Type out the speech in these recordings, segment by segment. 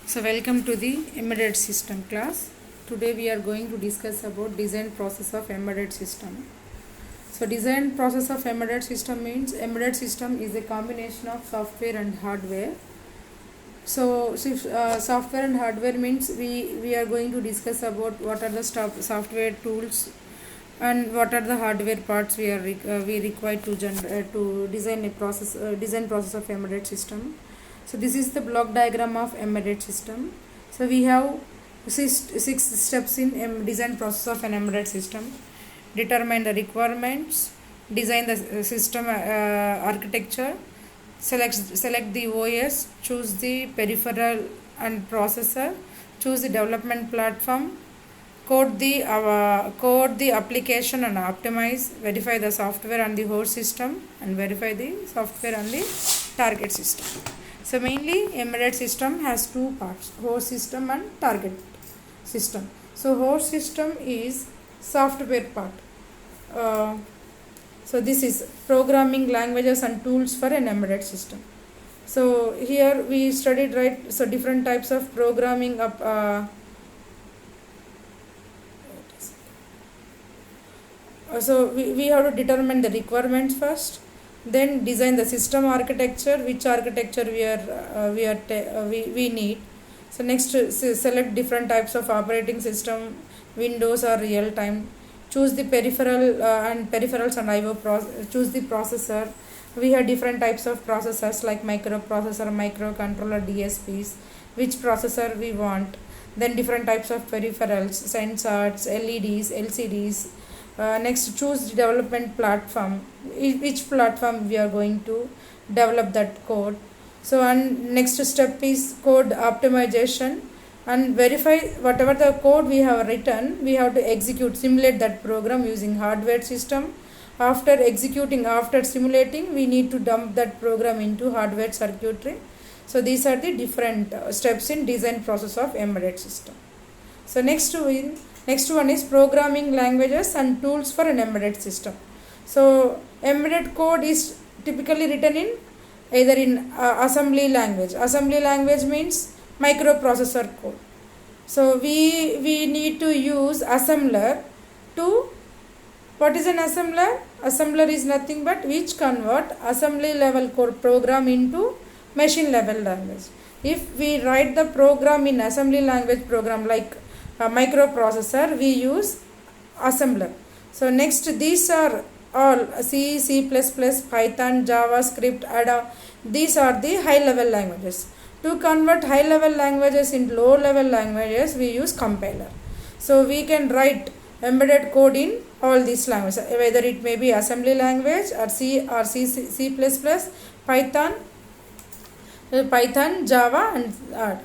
So welcome to the embedded system class. Today we are going to discuss about design process of embedded system. So design process of embedded system means embedded system is a combination of software and hardware. So software and hardware means we are going to discuss about what are the software tools and what are the hardware parts we require to design process of embedded system. So this is the block diagram of embedded system. So we have six steps in design process of an embedded system. Determine the requirements, design the system architecture, select the OS, choose the peripheral and processor, choose the development platform, code the application and optimize, verify the software on the host system and verify the software on the target system. So mainly embedded system has two parts, host system and target system. So host system is software part. So this is programming languages and tools for an embedded system. So here we studied different types of programming so we have to determine the requirements first, then design the system architecture, which architecture we need. So next select different types of operating system, Windows or real time, choose the peripherals and IO choose the processor. We have different types of processors like microprocessor, microcontroller, DSPs, which processor we want. Then different types of peripherals, sensors, LEDs, LCDs. Next choose the development platform, which platform we are going to develop that code. So and next step is code optimization and verify whatever the code we have written, we have to simulate that program using hardware system. After simulating, we need to dump that program into hardware circuitry. So these are the different steps in design process of embedded system. So next one is programming languages and tools for an embedded system. So embedded code is typically written in either in assembly language. Assembly language means microprocessor code. So we need to use assembler to, what is an assembler? Assembler is nothing but which convert assembly level code program into machine level language. If we write the program in assembly language program like a microprocessor, we use assembler. So next these are all C, C++, Python, JavaScript, Ada. These are the high level languages. To convert high level languages into low level languages, we use compiler. So we can write embedded code in all these languages, whether it may be assembly language or C, Python, Java and Ada.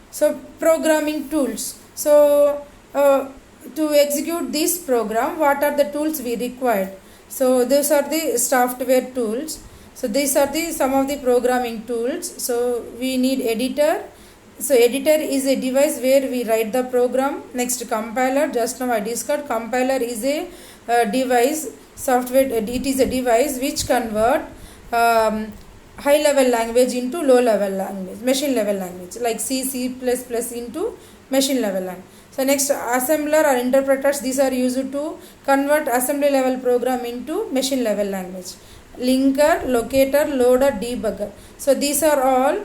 So programming tools. So to execute this program, what are the tools we required? So these are the software tools. So these are some of the programming tools. So we need editor. So editor is a device where we write the program. Next compiler, just now I discussed, compiler is a device, software, it is a device which convert high level language into low level language, machine level language like C, C++ into machine level language. So next assembler or interpreters, these are used to convert assembly level program into machine level language. Linker, locator, loader, debugger. So these are all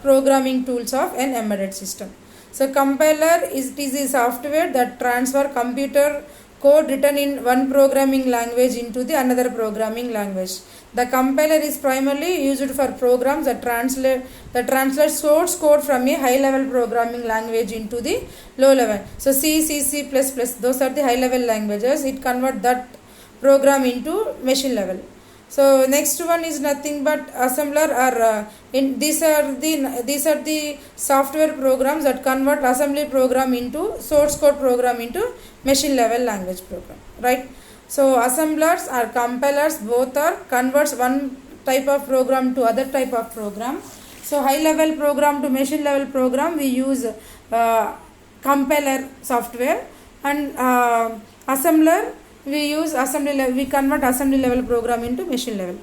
programming tools of an embedded system. So compiler is a software that transfer computer code written in one programming language into the another programming language. The compiler is primarily used for programs that translate source code from a high level programming language into the low level. So C, C++, those are the high level languages. It convert that program into machine level. So next one is nothing but assembler or these are the software programs that convert assembly program into source code program into machine level language program, right? So assemblers or compilers both are converts one type of program to other type of program. So high level program to machine level program, we use compiler software, and assembler we convert assembly level program into machine level.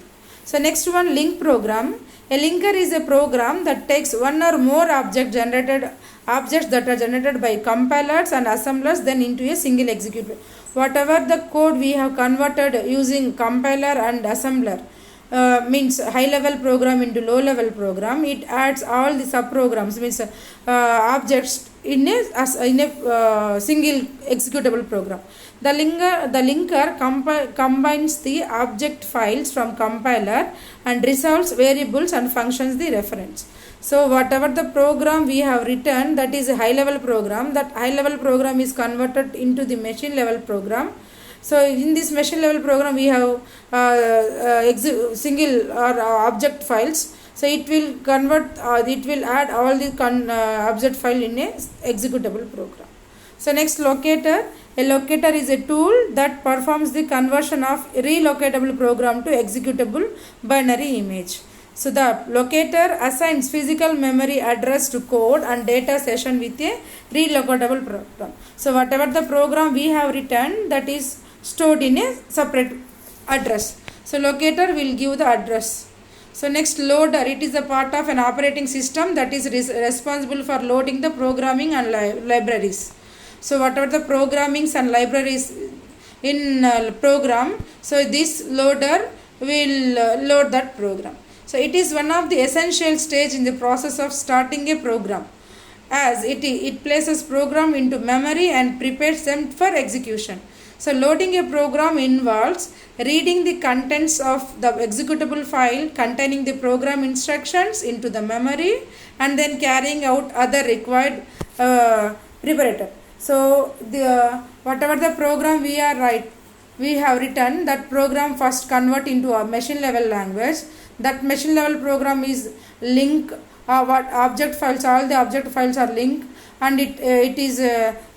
So next one, link program. A linker is a program that takes one or more objects that are generated by compilers and assemblers then into a single executable. Whatever the code we have converted using compiler and assembler, means high level program into low level program, it adds all the subprograms, means objects in a single executable program. The linker combines the object files from compiler and resolves variables and functions the reference. So whatever the program we have written, that is a high level program, that high level program is converted into the machine level program. So in this machine level program we have single or object files. So it will convert, it will add all the object file in a executable program. So next, locator. A locator is a tool that performs the conversion of relocatable program to executable binary image. So the locator assigns physical memory address to code and data session with a relocatable program. So whatever the program we have written, that is stored in a separate address. So locator will give the address. So next, loader. It is a part of an operating system that is responsible for loading the programming and libraries. So whatever the programmings and libraries in program, so this loader will load that program. So it is one of the essential stage in the process of starting a program, as it places program into memory and prepares them for execution. So loading a program involves reading the contents of the executable file containing the program instructions into the memory and then carrying out other required preparator. So whatever the program we have written, that program first convert into a machine level language. That machine level program is link what object files, all the object files are linked, and it is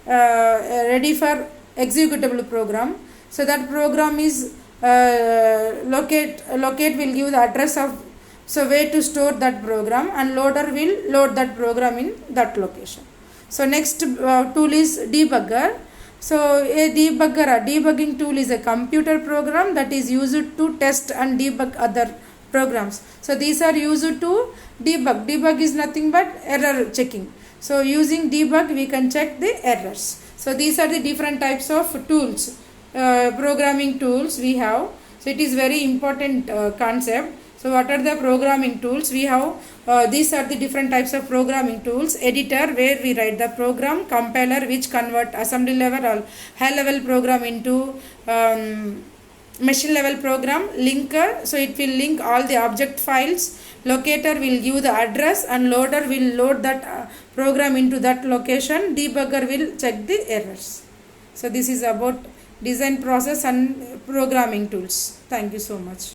ready for executable program. So that program is locate will give the address of, so where to store that program, and loader will load that program in that location. So next tool is debugger. So a debugging tool is a computer program that is used to test and debug other programs. So these are used to debug. Debug is nothing but error checking. So using debug we can check the errors. So these are the different types of tools, programming tools we have. So it is very important concept. So what are the programming tools we have? These are the different types of programming tools. Editor, where we write the program. Compiler, which convert assembly level or high level program into machine level program. Linker, so it will link all the object files. Locator will give the address, and loader will load that program into that location. Debugger will check the errors. So this is about design process and programming tools. Thank you so much.